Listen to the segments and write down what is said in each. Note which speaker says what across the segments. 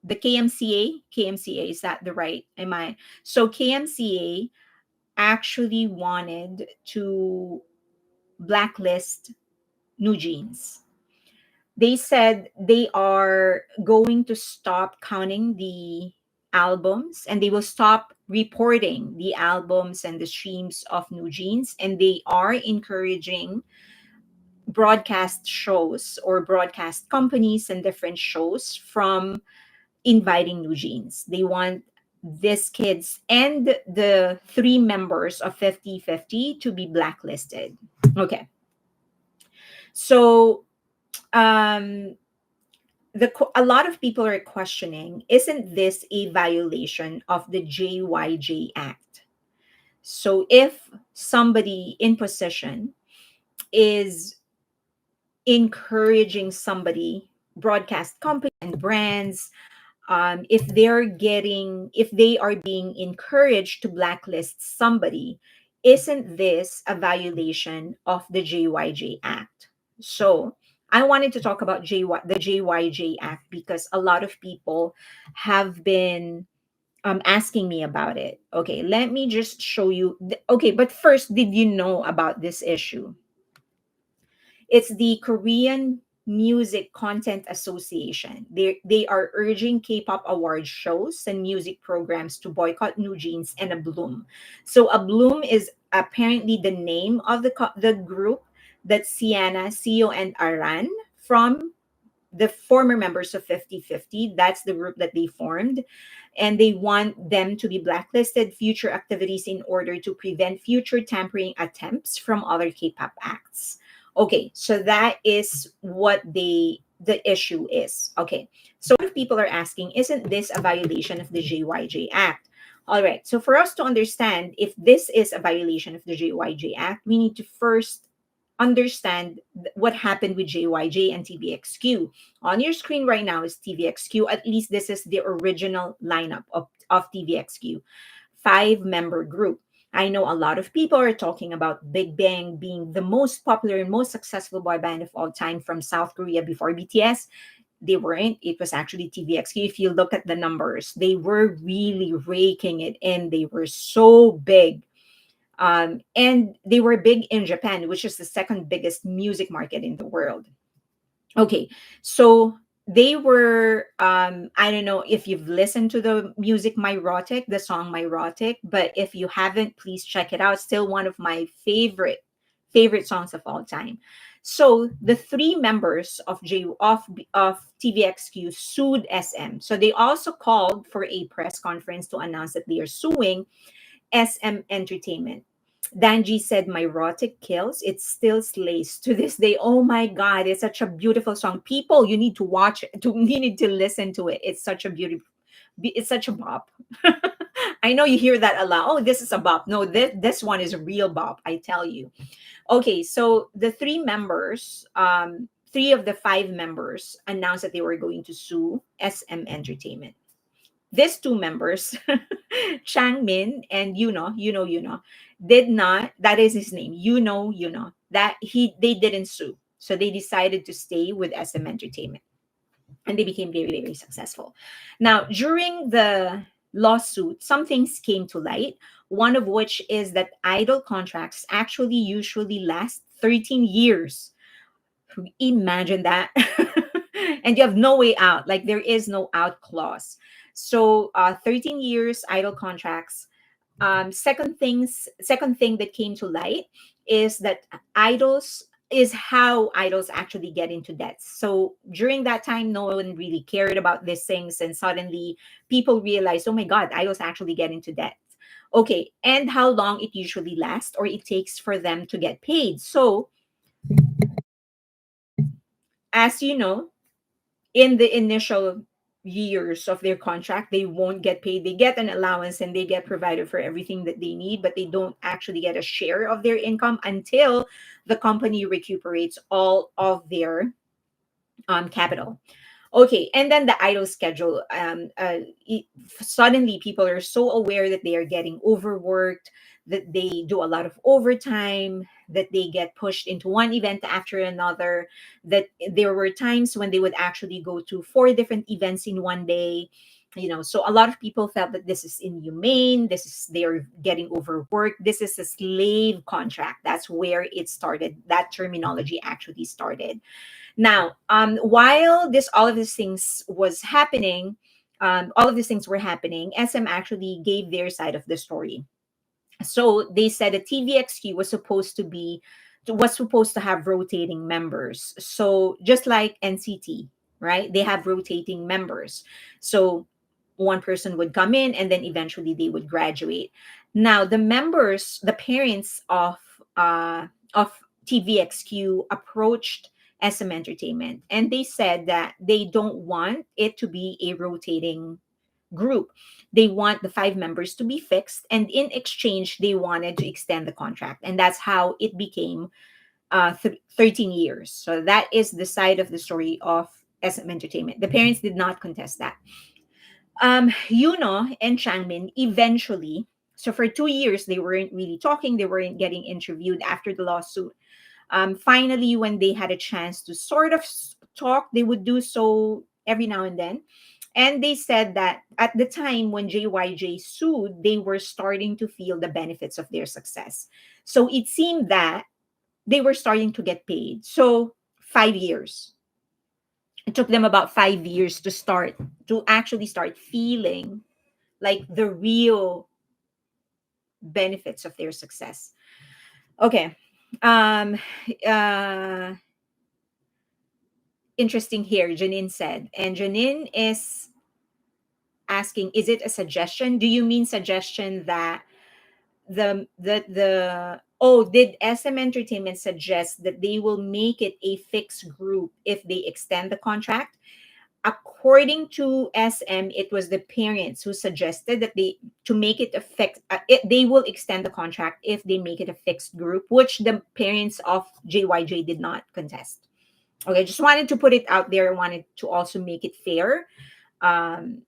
Speaker 1: the KMCA, is that the right? Am I? So KMCA actually wanted to blacklist New Jeans. They said they are going to stop counting the albums, and they will stop reporting the albums and the streams of New Jeans, and they are encouraging broadcast shows or broadcast companies and different shows from inviting New Jeans. They want these kids and the three members of 50/50 to be blacklisted. Okay. So um a lot of people are questioning, isn't this a violation of the JYJ Act? So if somebody in position is encouraging somebody, broadcast company and brands, if they are being encouraged to blacklist somebody, isn't this a violation of the JYJ Act? So I wanted to talk about the JYJ Act because a lot of people have been asking me about it. Okay, let me just show you. Okay, but first, did you know about this issue? It's the Korean Music Content Association. They are urging K-pop award shows and music programs to boycott New Jeans and a Bloom. So a Bloom is apparently the name of the group that Sienna, Seo, and Aran from the former members of 50/50. That's the group that they formed. And they want them to be blacklisted future activities in order to prevent future tampering attempts from other K-pop acts. Okay, so that is what the issue is. Okay, so if people are asking, isn't this a violation of the JYJ Act? All right, so for us to understand if this is a violation of the JYJ Act, we need to first understand what happened with JYJ and TVXQ. On your screen right now is TVXQ. At least this is the original lineup of TVXQ, 5-member group. I know a lot of people are talking about Big Bang being the most popular and most successful boy band of all time from South Korea before BTS. They weren't. It was actually TVXQ. If you look at the numbers, they were really raking it in. They were so big. And they were big in Japan, which is the second biggest music market in the world. Okay, so they were, I don't know if you've listened to the music Myrotic, the song Myrotic, but if you haven't, please check it out. Still one of my favorite songs of all time. So the three members of TVXQ sued SM. So they also called for a press conference to announce that they are suing SM Entertainment. Danji said, "My erotic kills. It still slays to this day." Oh my God, it's such a beautiful song. People, you need to watch it. You need to listen to it. It's such a beautiful. It's such a bop. I know you hear that a lot. Oh, this is a bop. No, this one is a real bop. I tell you. Okay, so the three of the 5 members announced that they were going to sue SM Entertainment. These 2 members, Chang Min and did not. That is his name. That they didn't sue, so they decided to stay with SM Entertainment, and they became very very successful. Now, during the lawsuit, some things came to light. One of which is that idol contracts actually usually last 13 years. Imagine that. And you have no way out, like there is no out clause. So 13 years idle contracts. Second thing that came to light is that idols is how idols actually get into debt. So during that time, no one really cared about these things, and suddenly people realized, oh my God, idols actually get into debt. Okay, and how long it usually lasts or it takes for them to get paid. So as you know, in the initial years of their contract, they won't get paid. They get an allowance and they get provided for everything that they need, but they don't actually get a share of their income until the company recuperates all of their capital. Okay, and then the idle schedule. Suddenly, people are so aware that they are getting overworked, that they do a lot of overtime, that they get pushed into one event after another, that there were times when they would actually go to four different events in one day. So a lot of people felt that this is inhumane, they're getting overworked, this is a slave contract. That's where it started, that terminology actually started. Now, while this all of these things was happening, all of these things were happening, SM actually gave their side of the story. So they said that TVXQ was supposed to have rotating members. So just like NCT, right? They have rotating members. So one person would come in and then eventually they would graduate. Now the members, the parents of TVXQ approached SM Entertainment and they said that they don't want it to be a rotating group. They want the five members to be fixed, and in exchange, they wanted to extend the contract. And that's how it became 13 years. So that is the side of the story of SM Entertainment. The parents did not contest that. Yuno and Changmin eventually, so for 2 years, they weren't really talking, they weren't getting interviewed after the lawsuit. Finally, when they had a chance to sort of talk, they would do so every now and then. And they said that at the time when JYJ sued, they were starting to feel the benefits of their success. So it seemed that they were starting to get paid. So 5 years. It took them about 5 years to actually start feeling like the real benefits of their success. Okay. Um, uh, Interesting here, Janine said. And Janine is asking, is it a suggestion? Do you mean suggestion that did SM Entertainment suggest that they will make it a fixed group if they extend the contract? According to SM, it was the parents who suggested that to make it a they will extend the contract if they make it a fixed group, which the parents of JYJ did not contest. Okay, just wanted to put it out there. I wanted to also make it fair. Um,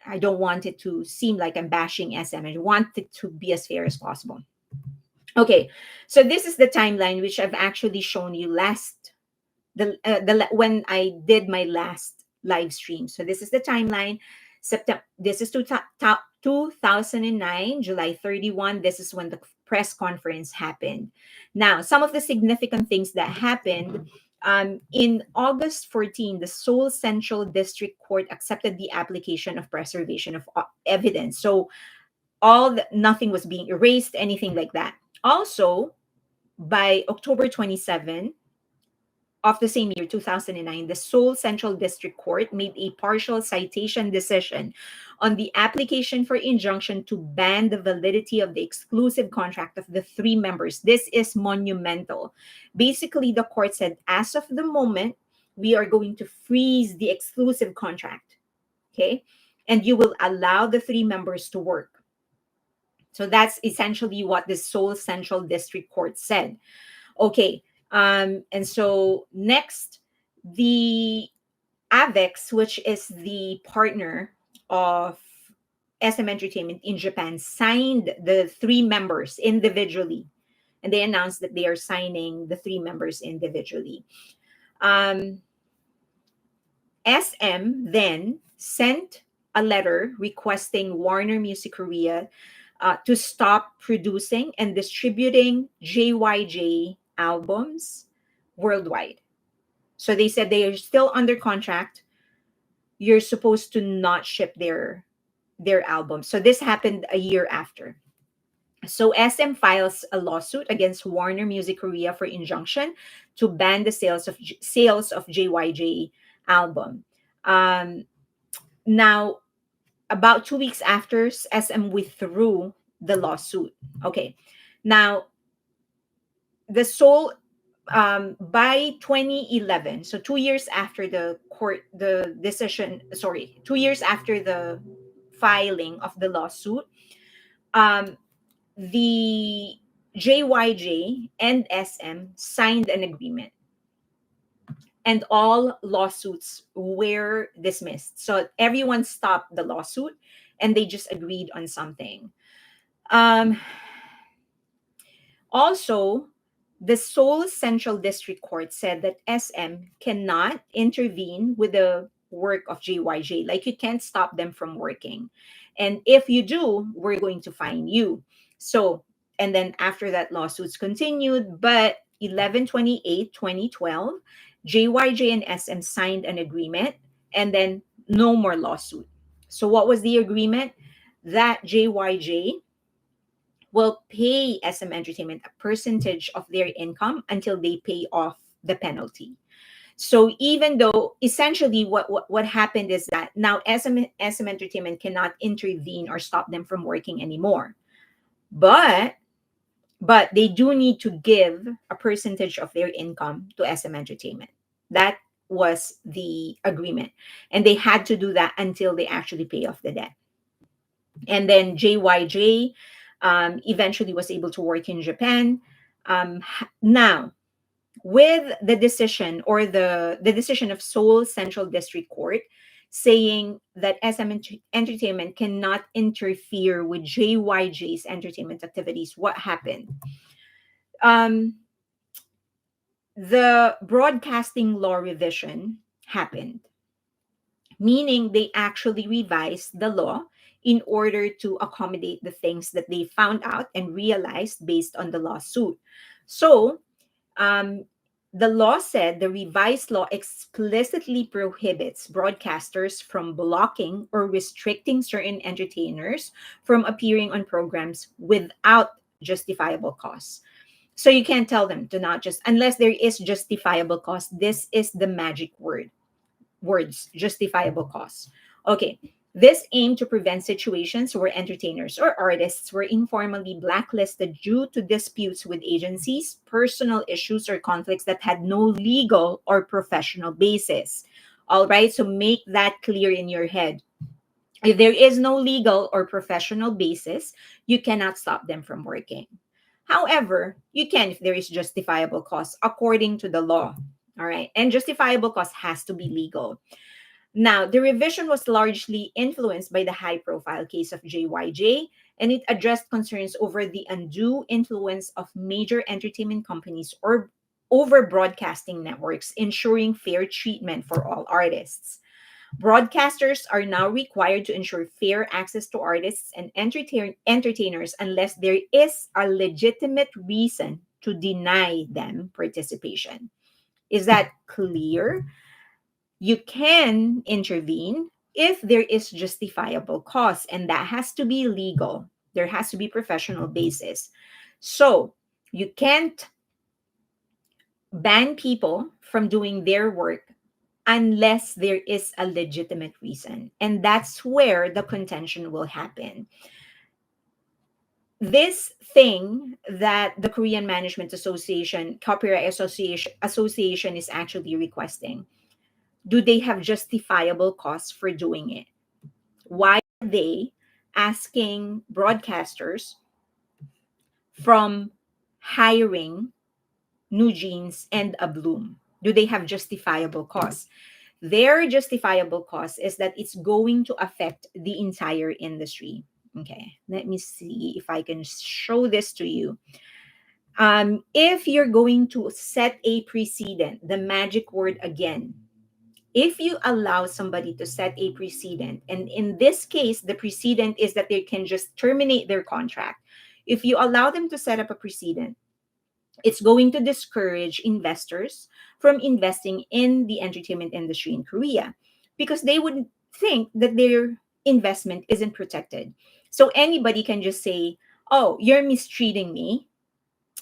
Speaker 1: I don't want it to seem like I'm bashing SM. I want it to be as fair as possible. Okay, so this is the timeline which I've actually shown you when I did my last live stream. So this is the timeline. September. This is 2009, July 31. This is when the press conference happened. Now, some of the significant things that happened. In August 14, the Seoul Central District Court accepted the application of preservation of evidence. So nothing was being erased, anything like that. Also, by October 27 of the same year, 2009, the Seoul Central District Court made a partial citation decision on the application for injunction to ban the validity of the exclusive contract of the three members. This is monumental. Basically, the court said, as of the moment, we are going to freeze the exclusive contract, okay? And you will allow the three members to work. So that's essentially what the Seoul Central District Court said. Okay. And so next, the AVEX, which is the partner of SM Entertainment in Japan, signed the three members individually. And they announced that they are signing the three members individually. SM then sent a letter requesting Warner Music Korea to stop producing and distributing JYJ albums worldwide. So they said they are still under contract. You're supposed to not ship their albums. So this happened a year after. So SM files a lawsuit against Warner Music Korea for injunction to ban the sales of JYJ album. Now, about 2 weeks after, SM withdrew the lawsuit. Okay, now the Seoul by 2011, so 2 years after the decision, sorry, 2 years after the filing of the lawsuit, um, the JYJ and SM signed an agreement, and all lawsuits were dismissed. So everyone stopped the lawsuit, and they just agreed on something. Um, Also, the Seoul Central District Court said that SM cannot intervene with the work of JYJ. Like, you can't stop them from working. And if you do, we're going to fine you. So, and then after that, lawsuits continued. But 11/28/2012, JYJ and SM signed an agreement, and then no more lawsuit. So, what was the agreement? That JYJ will pay SM Entertainment a percentage of their income until they pay off the penalty. So even though essentially what happened is that now SM Entertainment cannot intervene or stop them from working anymore. But they do need to give a percentage of their income to SM Entertainment. That was the agreement. And they had to do that until they actually pay off the debt. And then JYJ eventually was able to work in Japan. Now, with the decision or the decision of Seoul Central District Court saying that Entertainment cannot interfere with JYJ's entertainment activities, what happened? Um, the broadcasting law revision happened, meaning they actually revised the law in order to accommodate the things that they found out and realized based on the lawsuit. So, um, the law said the revised law explicitly prohibits broadcasters from blocking or restricting certain entertainers from appearing on programs without justifiable cause. So you can't tell them to not just, unless there is justifiable cause. This is the magic words, justifiable cause. Okay. This aimed to prevent situations where entertainers or artists were informally blacklisted due to disputes with agencies, personal issues, or conflicts that had no legal or professional basis. All right, so make that clear in your head. If there is no legal or professional basis, you cannot stop them from working. However, you can if there is justifiable cause according to the law. All right, and justifiable cause has to be legal. Now, the revision was largely influenced by the high profile case of JYJ, and it addressed concerns over the undue influence of major entertainment companies or over broadcasting networks, ensuring fair treatment for all artists. Broadcasters are now required to ensure fair access to artists and entertainers unless there is a legitimate reason to deny them participation. Is that clear? You can intervene if there is justifiable cause, and that has to be legal. There has to be professional basis. So you can't ban people from doing their work unless there is a legitimate reason. And that's where the contention will happen. This thing that the Korean Management Association, Copyright Association is actually requesting, do they have justifiable cause for doing it? Why are they asking broadcasters from hiring New Jeans and a Bloom? Do they have justifiable cause? Their justifiable cause is that it's going to affect the entire industry. Okay, let me see if I can show this to you. If you're going to set a precedent, the magic word again, if you allow somebody to set a precedent, and in this case, the precedent is that they can just terminate their contract. If you allow them to set up a precedent, it's going to discourage investors from investing in the entertainment industry in Korea because they would think that their investment isn't protected. So anybody can just say, oh, you're mistreating me,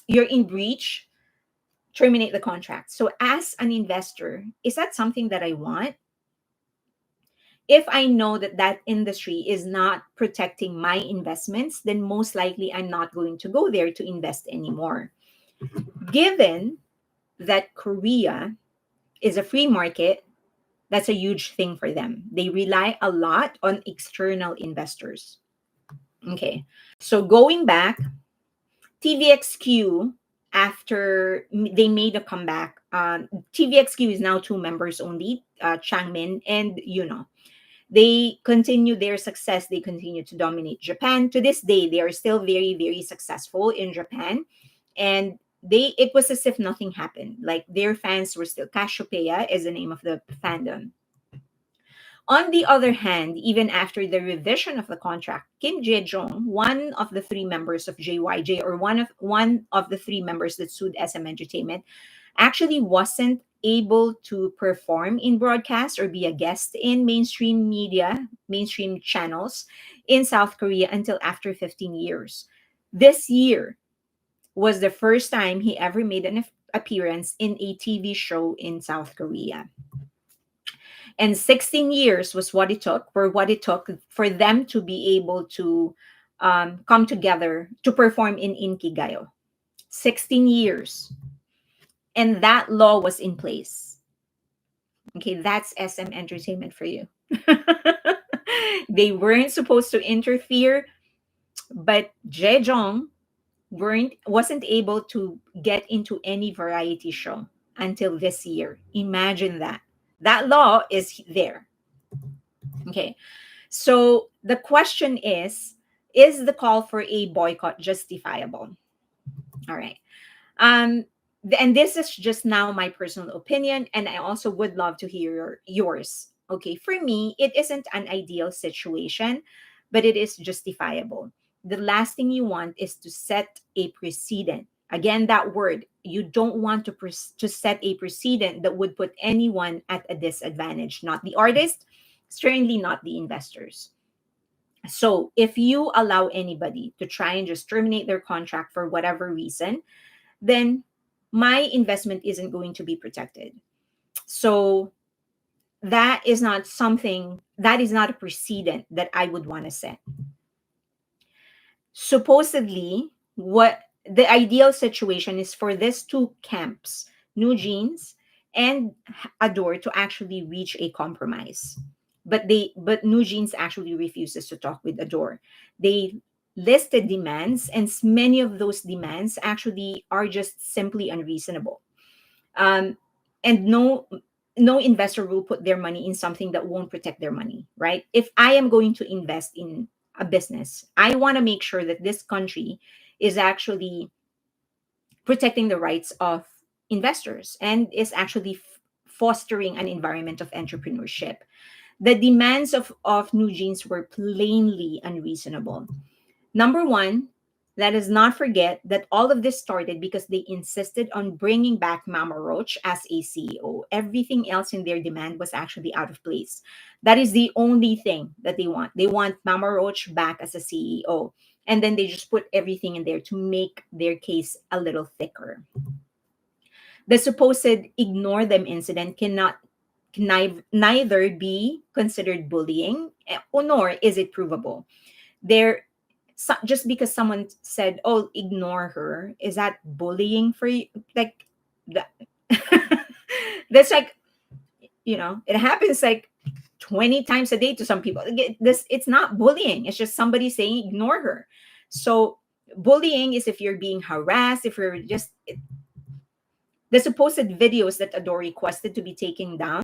Speaker 1: you're in breach, terminate the contract. So as an investor, is that something that I want? If I know that that industry is not protecting my investments, then most likely I'm not going to go there to invest anymore. Given that Korea is a free market, that's a huge thing for them. They rely a lot on external investors. Okay. So going back, TVXQ, after they made a comeback, TVXQ is now two members only, Changmin and Yuno. They continue their success. They continue to dominate Japan. To this day, they are still very, very successful in Japan. And it was as if nothing happened. Like their fans were still, Cassiopeia is the name of the fandom. On the other hand, even after the revision of the contract, Kim Jae-jong, one of the three members of JYJ, or one of the three members that sued SM Entertainment, actually wasn't able to perform in broadcast or be a guest in mainstream media, mainstream channels in South Korea until after 15 years. This year was the first time he ever made an appearance in a TV show in South Korea. And 16 years was what it took for them to be able to come together to perform in Inkigayo. 16 years. And that law was in place. Okay, that's SM Entertainment for you. They weren't supposed to interfere, but Jejong wasn't able to get into any variety show until this year. Imagine that. That law is there. Okay. So the question is the call for a boycott justifiable? All right. Um, and this is just now my personal opinion, and I also would love to hear yours. Okay, for me, it isn't an ideal situation, but it is justifiable. The last thing you want is to set a precedent. Again, that word, you don't want to set a precedent that would put anyone at a disadvantage, not the artist, certainly not the investors. So if you allow anybody to try and just terminate their contract for whatever reason, then my investment isn't going to be protected. So that is not a precedent that I would want to set. Supposedly, what the ideal situation is for these two camps, New Jeans and Adore, to actually reach a compromise. But New Jeans actually refuses to talk with Adore. They listed demands, and many of those demands actually are just simply unreasonable. Um, and no investor will put their money in something that won't protect their money, right? If I am going to invest in a business, I want to make sure that this country is actually protecting the rights of investors and is actually fostering an environment of entrepreneurship. The demands of New Jeans were plainly unreasonable. Number one, let us not forget that all of this started because they insisted on bringing back Mama Roach as a CEO. Everything else in their demand was actually out of place. That is the only thing that they want. They want Mama Roach back as a CEO. And then they just put everything in there to make their case a little thicker. The supposed ignore them incident can neither be considered bullying, nor is it provable. There, just because someone said, "Oh, ignore her," is that bullying for you? Like that? That's like, it happens like 20 times a day to some people. This It's not bullying. It's just somebody saying ignore her. So bullying is if you're being harassed, if you're just the supposed videos that Adore requested to be taken down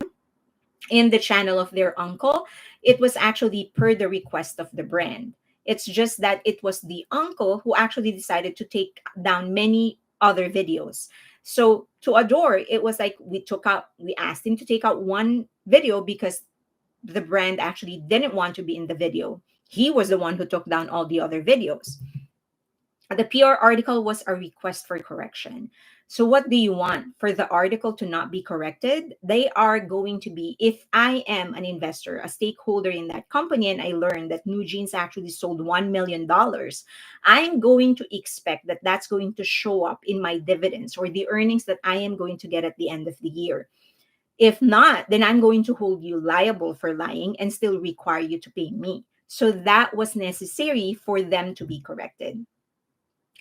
Speaker 1: in the channel of their uncle, it was actually per the request of the brand. It's just that it was the uncle who actually decided to take down many other videos. So to Adore, it was like we asked him to take out one video because the brand actually didn't want to be in the video. He was the one who took down all the other videos. The PR article was a request for correction. So what do you want? For the article to not be corrected? They are going to be, if I am an investor, a stakeholder in that company, and I learned that New Jeans actually sold $1 million, I'm going to expect that that's going to show up in my dividends or the earnings that I am going to get at the end of the year. If not, then I'm going to hold you liable for lying and still require you to pay me. So that was necessary for them to be corrected.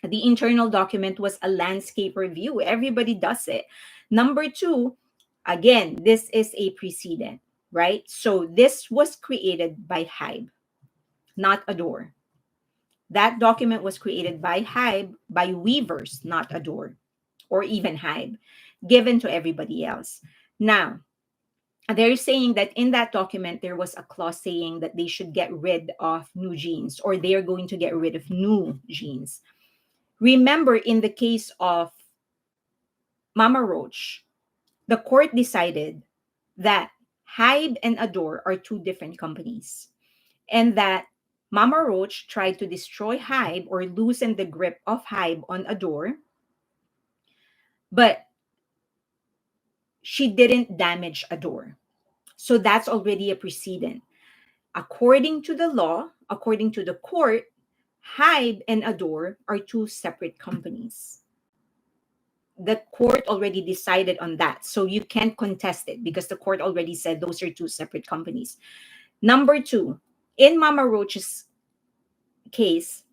Speaker 1: The internal document was a landscape review. Everybody does it. Number two, again, this is a precedent, right? So this was created by Hybe, not Adore. That document was created by Hybe, by Weavers, not Adore, or even Hybe, given to everybody else. Now, they're saying that in that document, there was a clause saying that they should get rid of New Jeans, or they are going to get rid of New Jeans. Remember, in the case of Mama Roach, the court decided that Hybe and Adore are two different companies, and that Mama Roach tried to destroy Hybe or loosen the grip of Hybe on Adore, but she didn't damage Adore. So that's already a precedent. According to the law, according to the court, Hybe and Adore are two separate companies. The court already decided on that. So you can't contest it because the court already said those are two separate companies. Number two, in Mama Roach's case,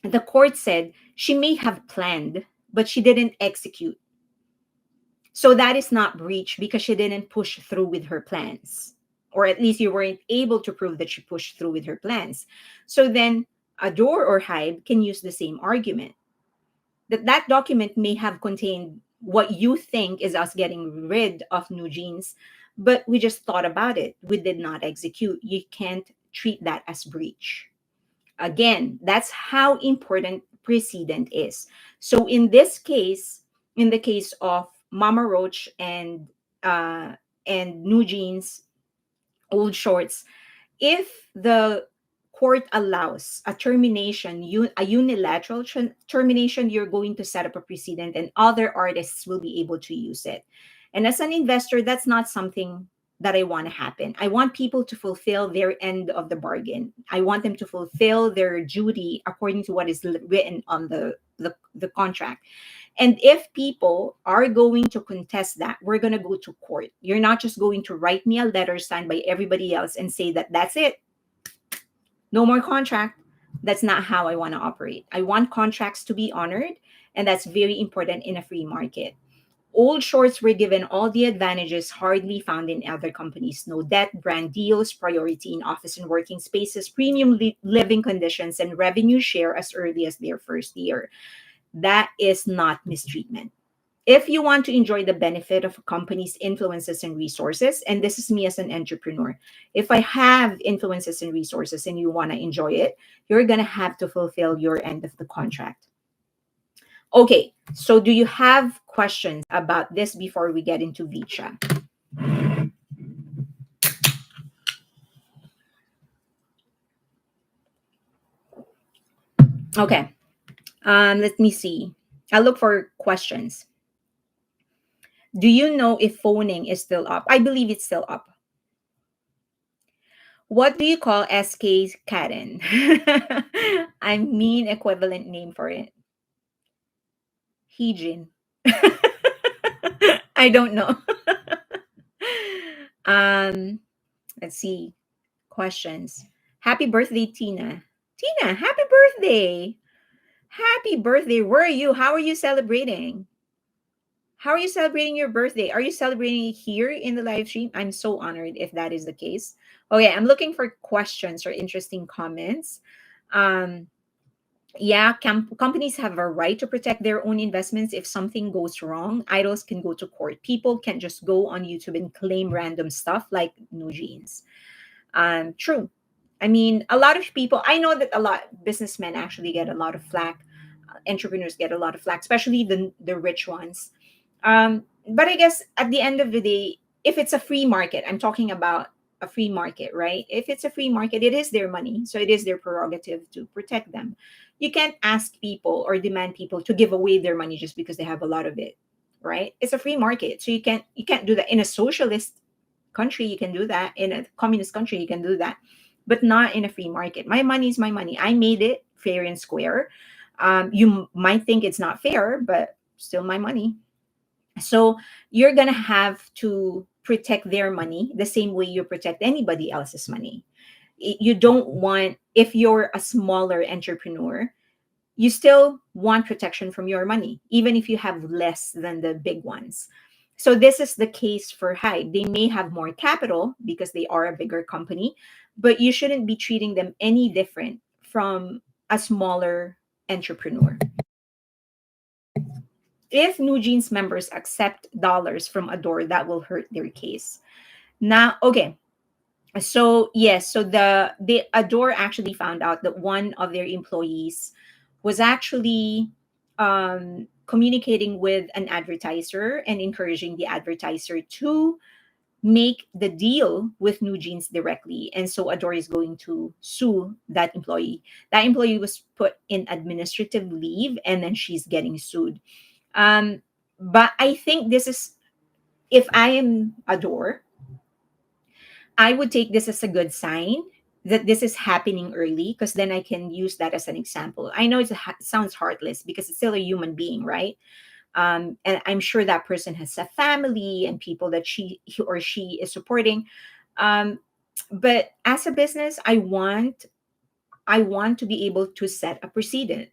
Speaker 1: the court said she may have planned, but she didn't execute. So that is not breach because she didn't push through with her plans. Or at least you weren't able to prove that she pushed through with her plans. So then Adore or Hybe can use the same argument. That document may have contained what you think is us getting rid of New Jeans, but we just thought about it. We did not execute. You can't treat that as breach. Again, that's how important precedent is. So in this case, in the case of Mama Roach and New Jeans, old shorts, if the court allows a termination, a unilateral termination, you're going to set up a precedent and other artists will be able to use it. And as an investor, that's not something that I want to happen. I want people to fulfill their end of the bargain. I want them to fulfill their duty according to what is written on the contract. And if people are going to contest that, we're going to go to court. You're not just going to write me a letter signed by everybody else and say that that's it. No more contract. That's not how I want to operate. I want contracts to be honored, and that's very important in a free market. Old shorts were given all the advantages hardly found in other companies: no debt, brand deals, priority in office and working spaces, premium living conditions, and revenue share as early as their first year. That is not mistreatment. If you want to enjoy the benefit of a company's influences and resources, and this is me as an entrepreneur, if I have influences and resources and you want to enjoy it, you're going to have to fulfill your end of the contract. Okay, so do you have questions about this before we get into Vicha? Okay, let me see. I'll look for questions. Do you know if phoning is still up? I believe it's still up. What do you call SK Karen? I mean equivalent name for it. Hijin. I don't know. um, let's see. Questions. Happy birthday, Tina. Tina, happy birthday. Happy birthday. Where are you? How are you celebrating? How are you celebrating your birthday? Are you celebrating it here in the live stream? I'm so honored if that is the case. Okay, I'm looking for questions or interesting comments. Um, yeah, companies have a right to protect their own investments. If something goes wrong, idols can go to court. People can't just go on YouTube and claim random stuff like New Jeans. True. I mean, a lot of people, I know that a lot businessmen actually get a lot of flack. Entrepreneurs get a lot of flack, especially the rich ones. But I guess at the end of the day, if it's a free market, I'm talking about a free market, right? If it's a free market, it is their money, so it is their prerogative to protect them. You can't ask people or demand people to give away their money just because they have a lot of it, right? It's a free market, so you can't do that in a socialist country. You can do that in a communist country. You can do that, but not in a free market. My money is my money. I made it fair and square. You might think it's not fair, but still my money. So you're going to have to protect their money the same way you protect anybody else's money. You don't want, if you're a smaller entrepreneur, you still want protection from your money, even if you have less than the big ones. So this is the case for Hyde. They may have more capital because they are a bigger company, but you shouldn't be treating them any different from a smaller entrepreneur. If New Jeans members accept dollars from Adore, that will hurt their case. Now, okay. So yes, so the Adore actually found out that one of their employees was actually communicating with an advertiser and encouraging the advertiser to make the deal with New Jeans directly. And so Adore is going to sue that employee. That employee was put in administrative leave and then she's getting sued. Um, but I think this is, if I am Adore, I would take this as a good sign that this is happening early, because then I can use that as an example. I know sounds heartless because it's still a human being, right? And I'm sure that person has a family and people that he or she is supporting. Um, but as a business, I want to be able to set a precedent,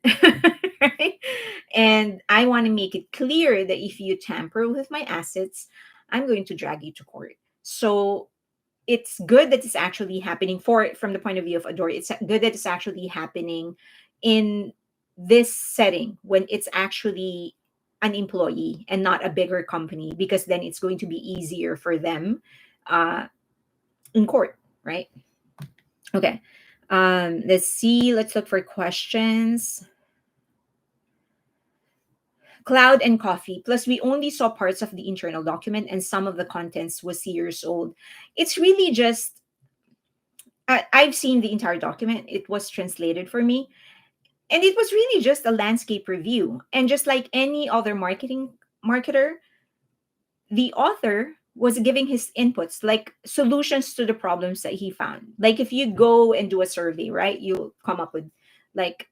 Speaker 1: right? And I want to make it clear that if you tamper with my assets, I'm going to drag you to court. So it's good that it's actually happening, from the point of view of Adore. It's good that it's actually happening in this setting when it's actually an employee and not a bigger company, because then it's going to be easier for them uh, in court, right? Okay. Let's see. Let's look for questions. Cloud and coffee. Plus, we only saw parts of the internal document and some of the contents was years old. It's really just, I've seen the entire document. It was translated for me. And it was really just a landscape review. And just like any other marketer, the author was giving his inputs, like solutions to the problems that he found. Like if you go and do a survey, right, you'll come up with, like,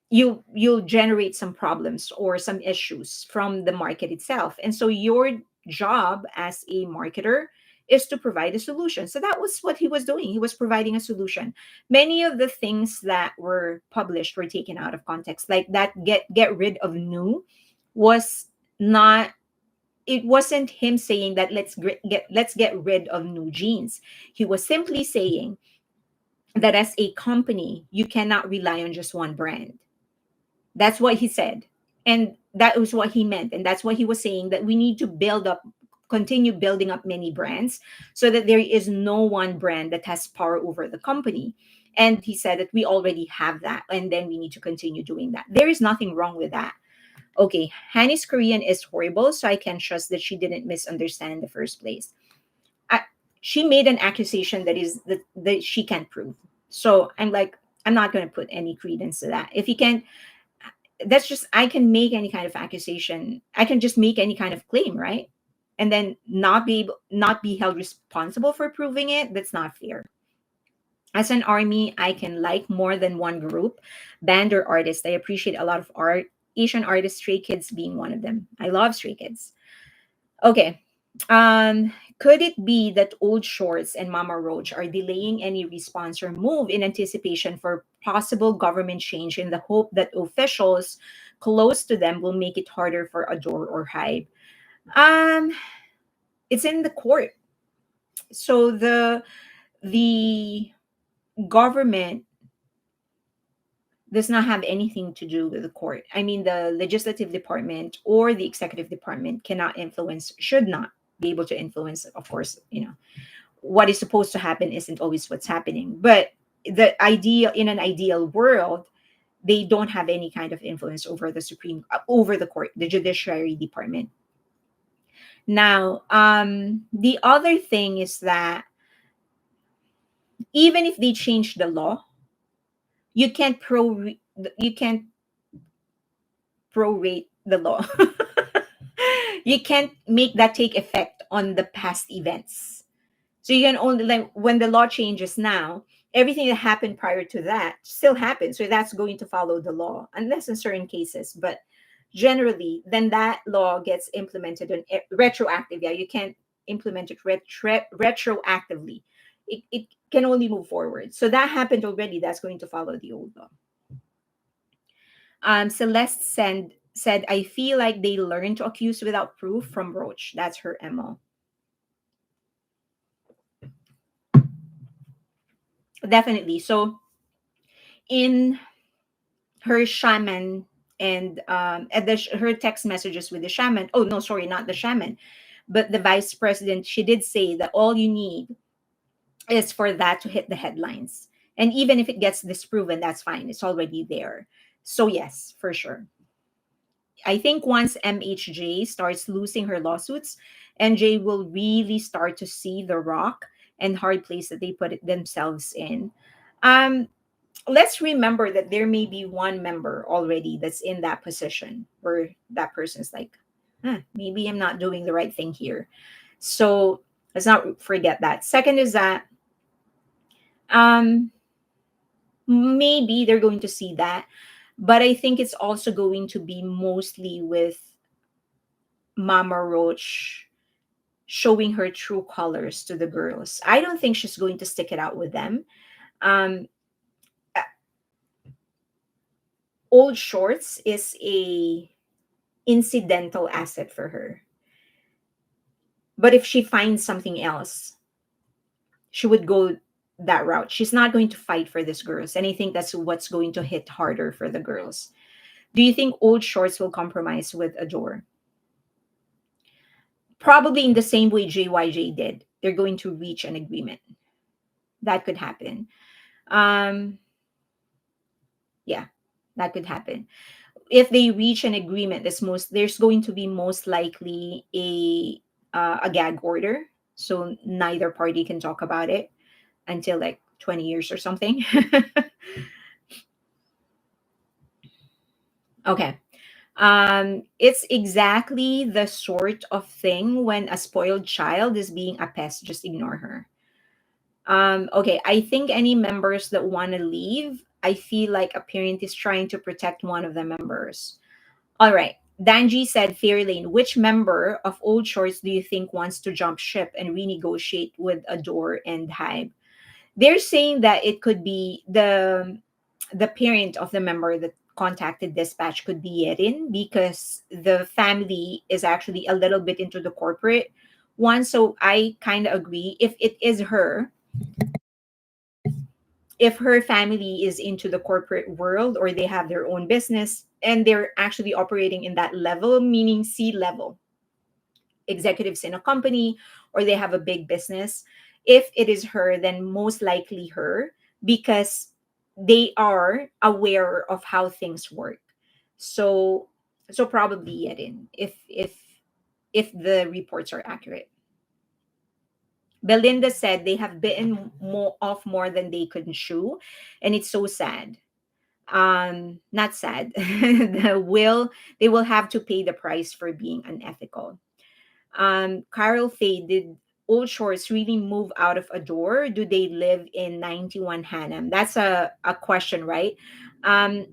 Speaker 1: you'll generate some problems or some issues from the market itself. And so your job as a marketer is to provide a solution. So that was what he was doing. He was providing a solution. Many of the things that were published were taken out of context. Like that get rid of new was not, it wasn't him saying that let's get rid of New Jeans. He was simply saying that as a company, you cannot rely on just one brand. That's what he said. And that was what he meant. And that's what he was saying, that we need to continue building up many brands so that there is no one brand that has power over the company. And he said that we already have that. And then we need to continue doing that. There is nothing wrong with that. Okay, Hanny's Korean is horrible, so I can trust that she didn't misunderstand in the first place. I, she made an accusation that she can't prove. So I'm like, I'm not going to put any credence to that. If you can, that's just, I can make any kind of accusation. I can just make any kind of claim, right? And then not be held responsible for proving it. That's not fair. As an army, I can like more than one group, band or artist. I appreciate a lot of art. Asian artists, Stray Kids being one of them. I love Stray Kids. Okay. Could it be that Old Shorts and Mama Roach are delaying any response or move in anticipation for possible government change in the hope that officials close to them will make it harder for Adore or Hype? Um, it's in the court. So the government does not have anything to do with the court. I mean, the legislative department or the executive department cannot influence, should not be able to influence, of course, what is supposed to happen isn't always what's happening. But in an ideal world, they don't have any kind of influence over over the court, the judiciary department. Now, the other thing is that even if they change the law, you can't you can't prorate the law. You can't make that take effect on the past events. So you can only, like, when the law changes now, everything that happened prior to that still happens. So that's going to follow the law, unless in certain cases. But generally, then that law gets implemented on retroactive. Yeah, you can't implement it retroactively. It can only move forward. So that happened already. That's going to follow the old law. Celeste said, I feel like they learn to accuse without proof from Roach. That's her MO. Definitely. So in her shaman and her text messages with the shaman, oh no, sorry, not the shaman, but the vice president, she did say that all you need is for that to hit the headlines. And even if it gets disproven, that's fine. It's already there. So yes, for sure. I think once MHJ starts losing her lawsuits, NJ will really start to see the rock and hard place that they put themselves in. Um, let's remember that there may be one member already that's in that position where that person's like, huh, maybe I'm not doing the right thing here. So let's not forget that. Second is that um, maybe they're going to see that, but I think it's also going to be mostly with Mama Roach showing her true colors to the girls. I don't think she's going to stick it out with them. Um, old shorts is a incidental asset for her. But if she finds something else, she would go that route. She's not going to fight for these girls. And I think that's what's going to hit harder for the girls. Do you think old shorts will compromise with Adore? Probably in the same way JYJ did. They're going to reach an agreement. That could happen. Um, yeah, that could happen. If they reach an agreement, there's going to be most likely a gag order, so neither party can talk about it until like 20 years or something. Okay. It's exactly the sort of thing when a spoiled child is being a pest, just ignore her. Okay, I think any members that want to leave, I feel like a parent is trying to protect one of the members. All right. Danji said, Fairlane, which member of Old Shorts do you think wants to jump ship and renegotiate with Adore and Hybe? They're saying that it could be the parent of the member that contacted dispatch could be Yerin because the family is actually a little bit into the corporate one. So I kind of agree. If it is her, if her family is into the corporate world or they have their own business and they're actually operating in that level, meaning C level executives in a company, or they have a big business, if it is her, then most likely her, because they are aware of how things work. So probably Yedin, if the reports are accurate. Belinda said they have bitten off more than they could chew, and it's so sad. Not sad. They will have to pay the price for being unethical. Carol Faye, did Old Shorts really move out of Adore? Do they live in 91 Hannam? That's a question, right? Um,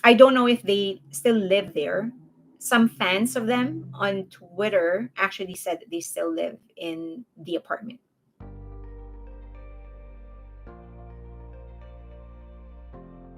Speaker 1: I don't know if they still live there. Some fans of them on Twitter actually said that they still live in the apartment.